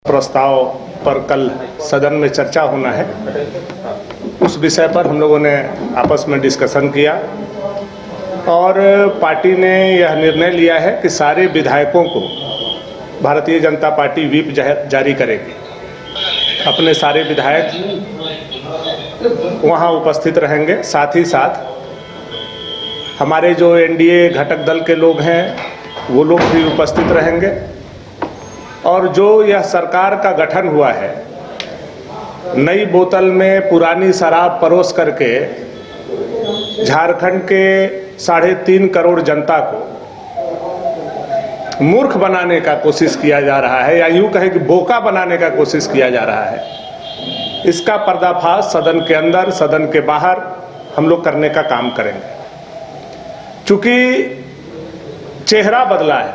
प्रस्ताव पर कल सदन में चर्चा होना है, उस विषय पर हम लोगों ने आपस में डिस्कशन किया और पार्टी ने यह निर्णय लिया है कि सारे विधायकों को भारतीय जनता पार्टी व्हिप जारी करेगी। अपने सारे विधायक वहां उपस्थित रहेंगे, साथ ही साथ हमारे जो एनडीए घटक दल के लोग हैं वो लोग भी उपस्थित रहेंगे और जो यह सरकार का गठन हुआ है, नई बोतल में पुरानी शराब परोस करके झारखंड के 3.5 करोड़ जनता को मूर्ख बनाने का कोशिश किया जा रहा है, या यूं कहें कि बोका बनाने का कोशिश किया जा रहा है। इसका पर्दाफाश सदन के अंदर, सदन के बाहर हम लोग करने का काम करेंगे। चूंकि चेहरा बदला है,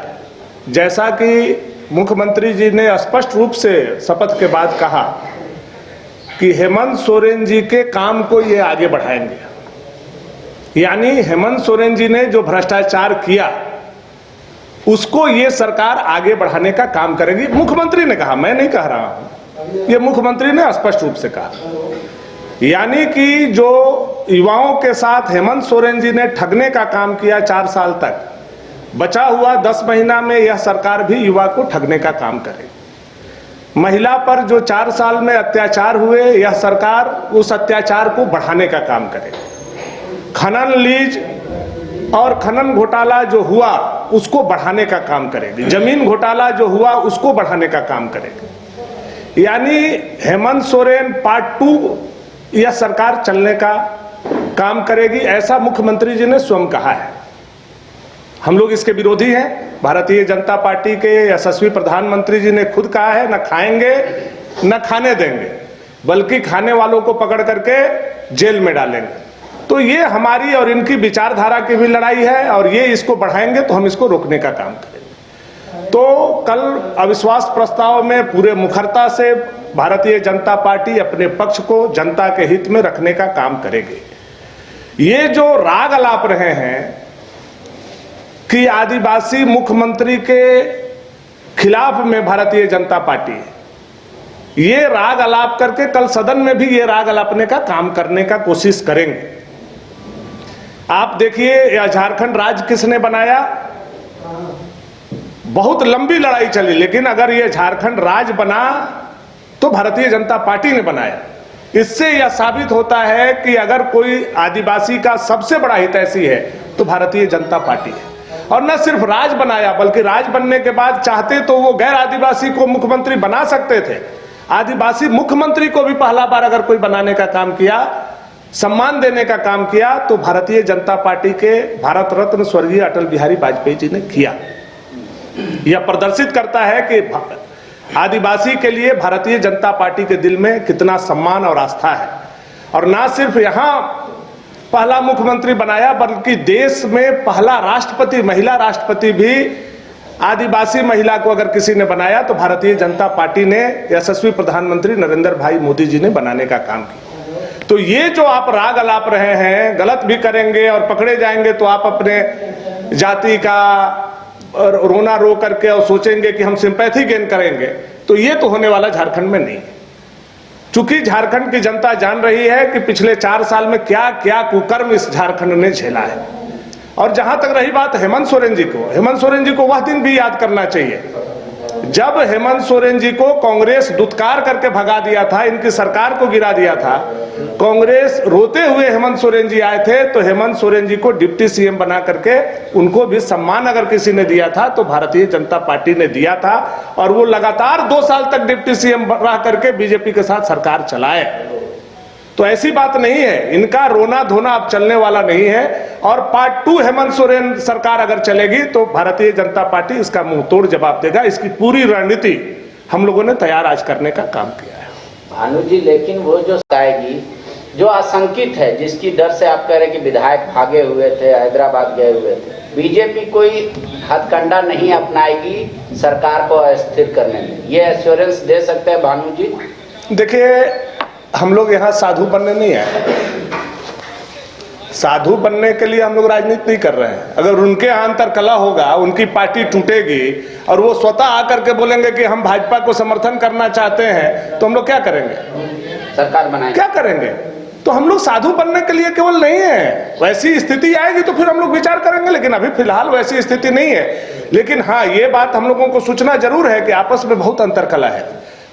जैसा कि मुख्यमंत्री जी ने स्पष्ट रूप से शपथ के बाद कहा कि हेमंत सोरेन जी के काम को ये आगे बढ़ाएंगे, यानी हेमंत सोरेन जी ने जो भ्रष्टाचार किया उसको ये सरकार आगे बढ़ाने का काम करेगी। मुख्यमंत्री ने कहा, मैं नहीं कह रहा हूं, ये मुख्यमंत्री ने स्पष्ट रूप से कहा। यानी कि जो युवाओं के साथ हेमंत सोरेन जी ने ठगने का काम किया 4 साल तक, बचा हुआ 10 महीना में यह सरकार भी युवा को ठगने का काम करेगी। महिला पर जो 4 साल में अत्याचार हुए, यह सरकार उस अत्याचार को बढ़ाने का काम करेगी। खनन लीज और खनन घोटाला जो हुआ उसको बढ़ाने का काम करेगी। जमीन घोटाला जो हुआ उसको बढ़ाने का काम करेगी। यानी हेमंत सोरेन पार्ट 2 यह सरकार चलने का काम करेगी, ऐसा मुख्यमंत्री जी ने स्वयं कहा है। हम लोग इसके विरोधी हैं। भारतीय जनता पार्टी के यशस्वी प्रधानमंत्री जी ने खुद कहा है, न खाएंगे न खाने देंगे, बल्कि खाने वालों को पकड़ करके जेल में डालेंगे। तो ये हमारी और इनकी विचारधारा की भी लड़ाई है और ये इसको बढ़ाएंगे तो हम इसको रोकने का काम करेंगे। तो कल अविश्वास प्रस्ताव में पूरे मुखरता से भारतीय जनता पार्टी अपने पक्ष को जनता के हित में रखने का काम करेगी। ये जो राग अलाप रहे हैं कि आदिवासी मुख्यमंत्री के खिलाफ में भारतीय जनता पार्टी, ये राग अलाप करके कल सदन में भी ये राग अलापने का काम करने का कोशिश करेंगे। आप देखिए, यह झारखंड राज्य किसने बनाया? बहुत लंबी लड़ाई चली, लेकिन अगर ये झारखंड राज्य बना तो भारतीय जनता पार्टी ने बनाया। इससे यह साबित होता है कि अगर कोई आदिवासी का सबसे बड़ा हितैषी है तो भारतीय जनता पार्टी है। और न सिर्फ राज बनाया, बल्कि राज बनने के बाद चाहते तो वो गैर आदिवासी को मुख्यमंत्री बना सकते थे। आदिवासी मुख्यमंत्री को भी पहला बार अगर कोई बनाने का काम किया, सम्मान देने का काम किया, तो भारतीय जनता पार्टी के भारत रत्न स्वर्गीय अटल बिहारी वाजपेयी जी ने किया। यह प्रदर्शित करता है कि आदिवासी के लिए भारतीय जनता पार्टी के दिल में कितना सम्मान और आस्था है। और ना सिर्फ यहाँ पहला मुख्यमंत्री बनाया, बल्कि देश में पहला राष्ट्रपति, महिला राष्ट्रपति भी आदिवासी महिला को अगर किसी ने बनाया तो भारतीय जनता पार्टी ने, यशस्वी प्रधानमंत्री नरेंद्र भाई मोदी जी ने बनाने का काम किया। तो ये जो आप राग अलाप रहे हैं, गलत भी करेंगे और पकड़े जाएंगे तो आप अपने जाति का रोना रो करके और सोचेंगे कि हम सिंपैथी गेन करेंगे, तो ये तो होने वाला झारखंड में नहीं है। चूंकि झारखंड की जनता जान रही है कि पिछले 4 साल में क्या क्या कुकर्म इस झारखंड ने झेला है। और जहां तक रही बात हेमंत सोरेन जी को, हेमंत सोरेन जी को वह दिन भी याद करना चाहिए जब हेमंत सोरेन जी को कांग्रेस दुत्कार करके भगा दिया था, इनकी सरकार को गिरा दिया था। कांग्रेस रोते हुए हेमंत सोरेन जी आए थे, तो हेमंत सोरेन जी को डिप्टी सीएम बना करके उनको भी सम्मान अगर किसी ने दिया था तो भारतीय जनता पार्टी ने दिया था। और वो लगातार 2 साल तक डिप्टी सीएम रह करके बीजेपी के साथ सरकार चलाए। तो ऐसी बात नहीं है, इनका रोना धोना अब चलने वाला नहीं है। और पार्ट 2 हेमंत सोरेन सरकार अगर चलेगी तो भारतीय जनता पार्टी इसका मुंह तोड़ जवाब देगा। इसकी पूरी रणनीति हम लोगों ने तैयार आज करने का काम किया है। भानु जी, लेकिन वो जो आएगी, जो आशंकित है, जिसकी डर से आप कह रहे कि विधायक भागे हुए थे, हैदराबाद गए हुए थे, बीजेपी कोई हथकंडा नहीं अपनाएगी सरकार को अस्थिर करने में, ये एश्योरेंस दे सकते हैं भानु जी? देखिए, हम लोग यहाँ साधु बनने नहीं आए। साधु बनने के लिए हम लोग राजनीति नहीं कर रहे हैं। अगर उनके यहाँ अंतर कला होगा, उनकी पार्टी टूटेगी और वो स्वतः आकर के बोलेंगे कि हम भाजपा को समर्थन करना चाहते हैं, तो हम लोग क्या करेंगे? सरकार बनाएंगे, क्या करेंगे? तो हम लोग साधु बनने के लिए केवल नहीं है। वैसी स्थिति आएगी तो फिर हम लोग विचार करेंगे, लेकिन अभी फिलहाल वैसी स्थिति नहीं है। लेकिन हाँ, ये बात हम लोगों को सूचना जरूर है कि आपस में बहुत अंतर कला है,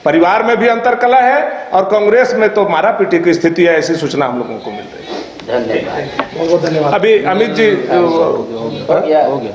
परिवार में भी अंतर कला है और कांग्रेस में तो मारा पीटी की स्थिति है, ऐसी सूचना हम लोगों को मिल रही है। धन्यवाद। अभी अमित जी हो गया।